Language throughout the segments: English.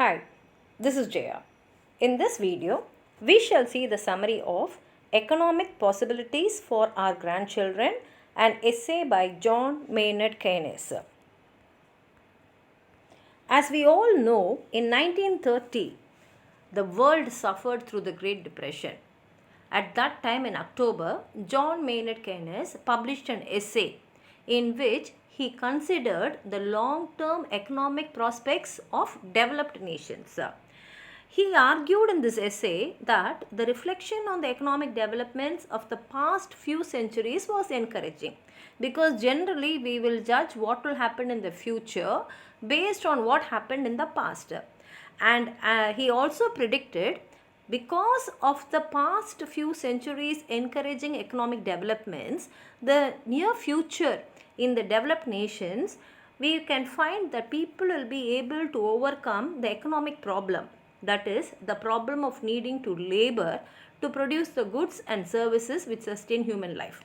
Hi, this is Jaya. In this video, we shall see the summary of Economic Possibilities for Our Grandchildren, an essay by John Maynard Keynes. As we all know, in 1930, the world suffered through the Great Depression. At that time in October, John Maynard Keynes published an essay in which he considered the long-term economic prospects of developed nations. He argued in this essay that the reflection on the economic developments of the past few centuries was encouraging, because generally we will judge what will happen in the future based on what happened in the past. And he also predicted, because of the past few centuries encouraging economic developments, the near future in the developed nations, we can find that people will be able to overcome the economic problem. That is, the problem of needing to labor to produce the goods and services which sustain human life.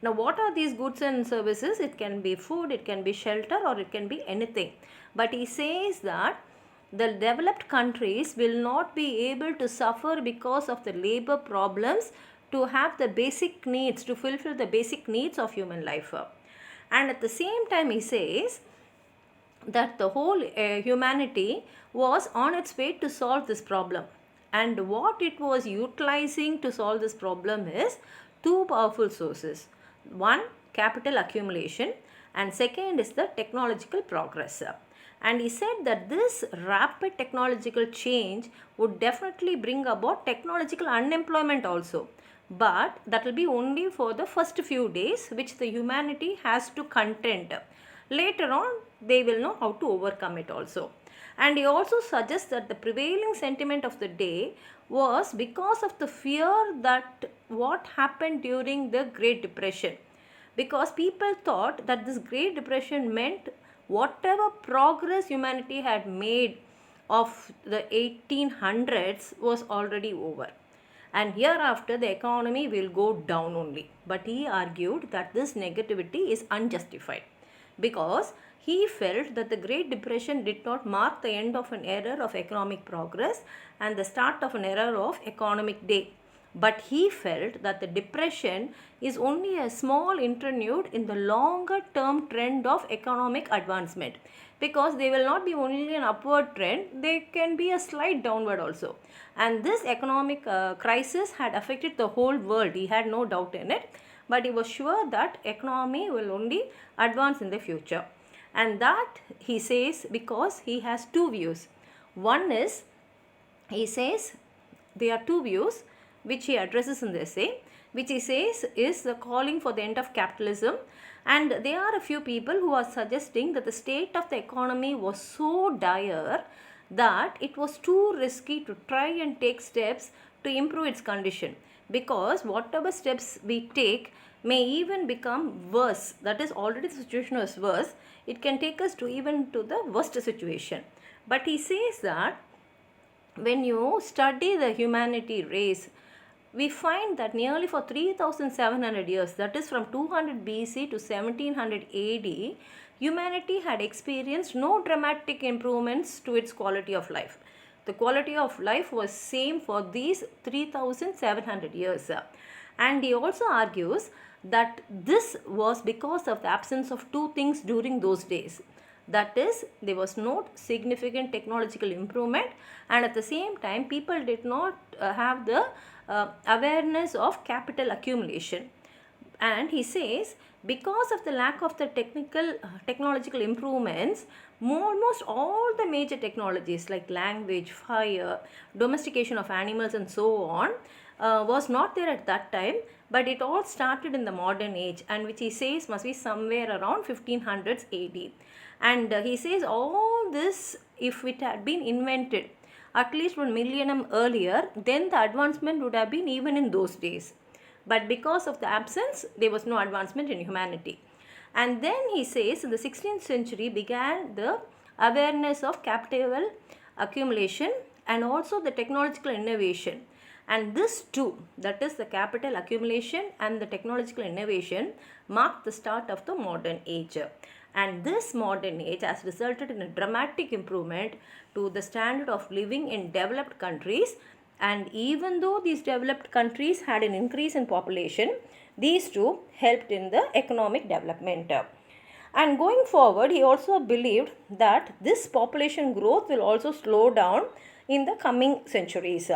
Now, what are these goods and services? It can be food, it can be shelter, or it can be anything. But he says that the developed countries will not be able to suffer because of the labor problems to have the basic needs, to fulfill the basic needs of human life. And at the same time, he says that the whole humanity was on its way to solve this problem. And what it was utilizing to solve this problem is two powerful sources. One, capital accumulation, and second is the technological progress. And he said that this rapid technological change would definitely bring about technological unemployment also. But that will be only for the first few days, which the humanity has to contend. Later on, they will know how to overcome it also. And he also suggests that the prevailing sentiment of the day was because of the fear that what happened during the Great Depression. Because people thought that this Great Depression meant whatever progress humanity had made of the 1800s was already over. And hereafter the economy will go down only. But he argued that this negativity is unjustified, because he felt that the Great Depression did not mark the end of an era of economic progress and the start of an era of economic day. But he felt that the depression is only a small interlude in the longer term trend of economic advancement, because they will not be only an upward trend, they can be a slight downward also. And this economic crisis had affected the whole world. He had no doubt in it, but he was sure that economy will only advance in the future. And that, he says, because he has two views. One is, he says, there are two views which he addresses in the essay, which he says is the calling for the end of capitalism. And there are a few people who are suggesting that the state of the economy was so dire that it was too risky to try and take steps to improve its condition, because whatever steps we take may even become worse. That is, already the situation was worse. It can take us to even to the worst situation. But he says that when you study the humanity race, we find that nearly for 3,700 years, that is from 200 BC to 1700 AD, humanity had experienced no dramatic improvements to its quality of life. The quality of life was same for these 3,700 years. And he also argues that this was because of the absence of two things during those days. That is, there was no significant technological improvement, and at the same time people did not have the awareness of capital accumulation. And he says, because of the lack of the technological improvements, almost all the major technologies like language, fire, domestication of animals and so on was not there at that time, but it all started in the modern age, and which he says must be somewhere around 1500s AD. And he says all this, if it had been invented at least 1 millennium earlier, then the advancement would have been even in those days. But because of the absence, there was no advancement in humanity. And then he says in the 16th century began the awareness of capital accumulation and also the technological innovation. And this too, that is the capital accumulation and the technological innovation, marked the start of the modern age. And this modern age has resulted in a dramatic improvement to the standard of living in developed countries. And even though these developed countries had an increase in population, these two helped in the economic development. And going forward, he also believed that this population growth will also slow down in the coming centuries.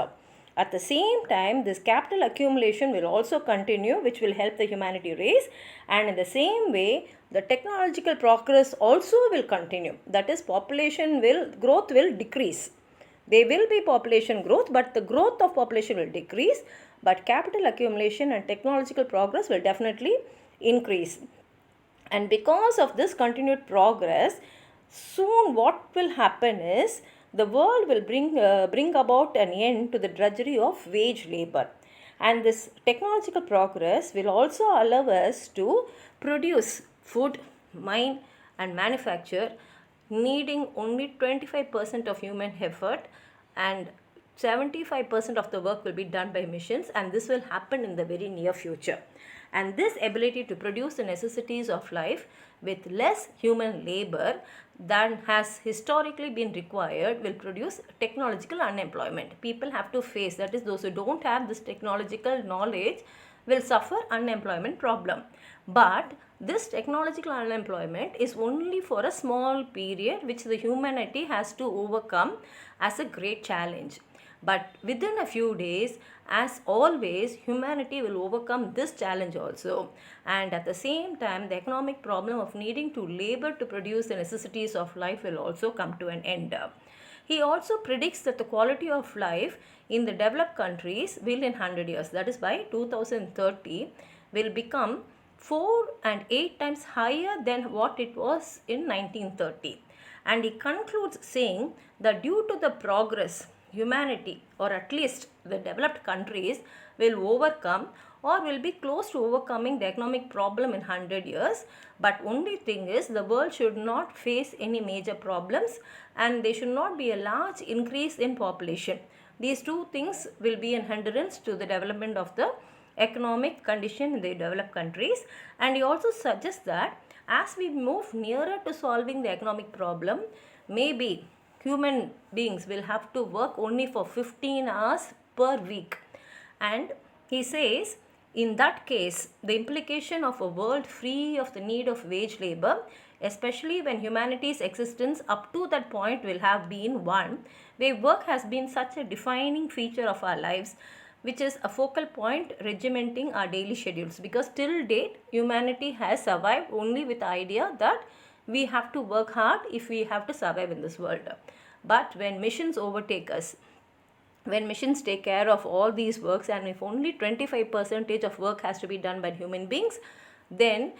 At the same time, this capital accumulation will also continue, which will help the humanity race. And in the same way, the technological progress also will continue. That is, growth will decrease. There will be population growth, but the growth of population will decrease. But capital accumulation and technological progress will definitely increase. And because of this continued progress, soon what will happen is the world will bring about an end to the drudgery of wage labor. And this technological progress will also allow us to produce food, mine and manufacture needing only 25% of human effort, and 75% of the work will be done by machines, and this will happen in the very near future. And this ability to produce the necessities of life with less human labor than has historically been required will produce technological unemployment. People have to face, that is, those who don't have this technological knowledge will suffer unemployment problem. But this technological unemployment is only for a small period which the humanity has to overcome as a great challenge. But within a few days, as always, humanity will overcome this challenge also. And at the same time, the economic problem of needing to labor to produce the necessities of life will also come to an end. He also predicts that the quality of life in the developed countries will in 100 years, that is by 2030, will become 4 and 8 times higher than what it was in 1930. And he concludes saying that due to the progress, humanity, or at least the developed countries, will overcome or will be close to overcoming the economic problem in 100 years. But only thing is, the world should not face any major problems and there should not be a large increase in population. These two things will be an hindrance to the development of the economic condition in the developed countries. And he also suggests that as we move nearer to solving the economic problem, maybe human beings will have to work only for 15 hours per week. And he says, in that case, the implication of a world free of the need of wage labor, especially when humanity's existence up to that point will have been one where work has been such a defining feature of our lives, which is a focal point regimenting our daily schedules. Because till date, humanity has survived only with the idea that we have to work hard if we have to survive in this world. But when machines overtake us, when machines take care of all these works, and if only 25% of work has to be done by human beings, then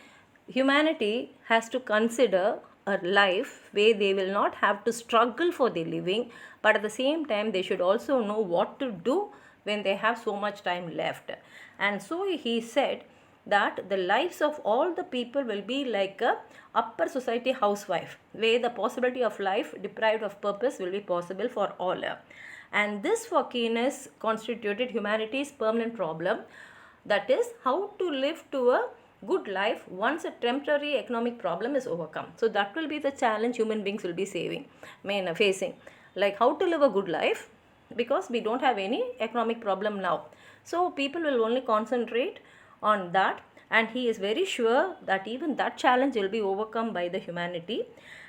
humanity has to consider a life where they will not have to struggle for their living, but at the same time they should also know what to do when they have so much time left. And so he said that the lives of all the people will be like a upper society housewife, where the possibility of life deprived of purpose will be possible for all. And this for Keynes constituted humanity's permanent problem, that is how to live to a good life once a temporary economic problem is overcome. So that will be the challenge human beings will be facing, like how to live a good life, because we don't have any economic problem now. So people will only concentrate on that, and he is very sure that even that challenge will be overcome by the humanity.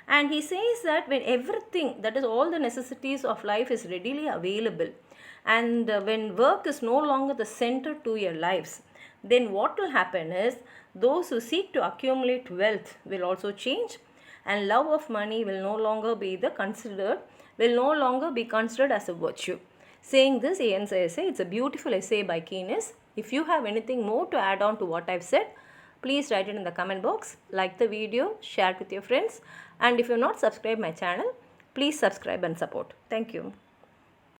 And he says that when everything, that is all the necessities of life, is readily available, and when work is no longer the center to your lives, then what will happen is those who seek to accumulate wealth will also change, and love of money will no longer be considered as a virtue. Saying this, he ends the essay. It's a beautiful essay by Keynes. If you have anything more to add on to what I've said, please write it in the comment box. Like the video, share it with your friends, and if you have not subscribed my channel, please subscribe and support. Thank you.